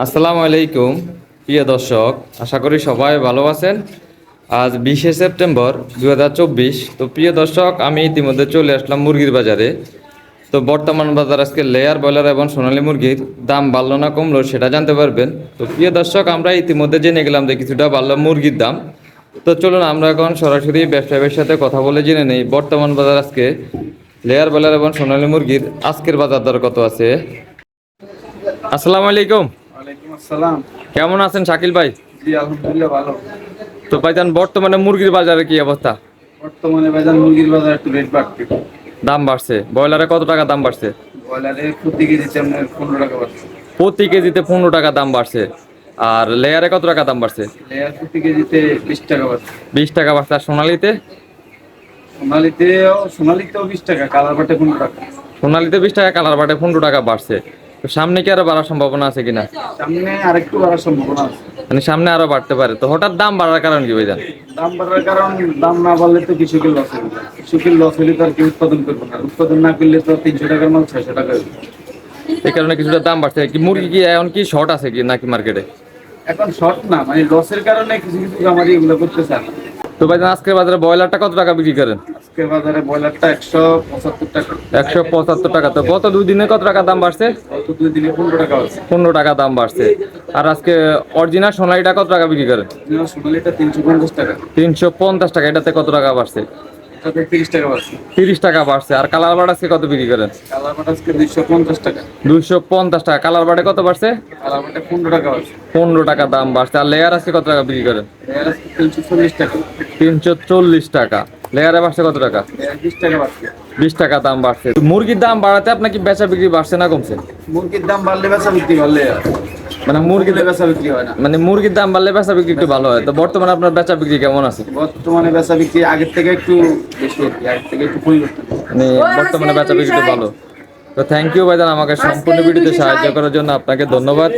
আসসালামু আলাইকুম প্রিয় দর্শক, আশা করি সবাই ভালো আছেন। আজ 20শে সেপ্টেম্বর 2024। তো প্রিয় দর্শক, আমি ইতিমধ্যে চলে আসলাম মুরগির বাজারে। তো বর্তমান বাজার আজকে লেয়ার ব্রয়লার এবং সোনালী মুরগির দাম বাড়লো না কমলো সেটা জানতে পারবেন। তো প্রিয় দর্শক, আমরা ইতিমধ্যে জেনে গেলাম যে কিছুটা বাড়লো মুরগির দাম। তো চলুন আমরা এখন সরাসরি ব্যবসায়ীর সাথে কথা বলে জেনে নেই বর্তমান বাজার আজকে লেয়ার ব্রয়লার এবং সোনালী মুরগির আজকের বাজার দর কত আছে। আসসালামু আলাইকুম। ওয়ালাইকুম আসসালাম। কেমন আছেন শাকিল ভাই? জি আলহামদুলিল্লাহ ভালো। তো ভাইজান, বর্তমানে মুরগির বাজারে কি অবস্থা? বর্তমানে বাজার মুরগির বাজার একটু রেট বাড়ছে। দাম বাড়ছে। ব্রয়লারে কত টাকা দাম বাড়ছে? ব্রয়লারে প্রতি কেজিতে আপনার 15 টাকা বাড়ছে। প্রতি কেজিতে 15 টাকা দাম বাড়ছে। আর লেয়ারে কত টাকা দাম বাড়ছে? লেয়ার প্রতি কেজিতে 20 টাকা বাড়ছে। 20 টাকা বাড়ছে। আর সোনালিতে? সোনালিতেও 20 টাকা, কালার বাটে 15 টাকা। সোনালিতে 20 টাকা, কালার বাটে 15 টাকা বাড়ছে। তো সামনে কি আরো বাড়ার সম্ভাবনা আছে কিনা? সামনে আরেকটু বাড়ার সম্ভাবনা আছে। মানে সামনে আরো বাড়তে পারে। তো হঠাৎ দাম বাড়ার কারণ কি ভাইজান? দাম বাড়ার কারণ, দাম না বাড়লে তো কৃষকের লস হবে। কৃষকের লস হলে তো আর কেউ উৎপাদন করবে না। উৎপাদন না করলে তো 300 টাকার মাল 600 টাকা হবে। এই কারণে কিছুটা দাম বাড়ছে। কি মুরগি কি এখন কি শর্ট আছে কি নাকি মার্কেটে? এখন শর্ট না, মানে লসের কারণে কিছু কিছু খামারি এগুলো করতে চায় না। তো ভাইজান, আজকের বাজারে ব্রয়লারটা কত টাকা বিক্রি করেন? আজকের বাজারে ব্রয়লারটা 175 টাকা। 175 টাকা। তো গত 2 দিনে কত টাকা দাম বাড়ছে? গত 2 দিনে 15 টাকা আছে। 15 টাকা দাম বাড়ছে। আর আজকে অরিজিনাল সোনালিটা কত টাকা বিক্রি করেন? সোনালিটা 350 টাকা। 350 টাকা। এটাতে কত টাকা বাড়ছে? এটাতে 30 টাকা আছে। 30 টাকা বাড়ছে। আর কালার বাট আজকে কত বিক্রি করেন? কালার বাট আজকে 250 টাকা। 250 টাকা। কালার বাটে কত বাড়ছে? কালার বাটে 15 টাকা আছে। 15 টাকা দাম বাড়ছে। আর লেয়ার আজকে কত টাকা বিক্রি করেন? এর আজকে 340 টাকা। 340 টাকা। লেয়ারে বাড়ছে কত টাকা? এর 20 টাকা বাড়ছে। 20 টাকা দাম বাড়ছে। মুরগির দাম বাড়াতে আপনার কি বেচা বিক্রি বাড়ছে না কমছে? মুরগির দাম বাড়লে বেচা বিক্রি বাড়লে মানে মুরগিতে বেচা বিক্রি হয় না। মানে মুরগির দাম বাড়লে বেচা বিক্রি একটু ভালো হয়। তো বর্তমানে আপনার বেচা বিক্রি কেমন আছে? বর্তমানে বেচা বিক্রি আগের থেকে একটু বেশি, আগের থেকে একটু পরিবর্তন। মানে বর্তমানে বেচা বিক্রি ভালো। তো থ্যাংক ইউ ভাইজান, আমাকে সম্পূর্ণ ভিডিওতে সাহায্য করার জন্য আপনাকে ধন্যবাদ।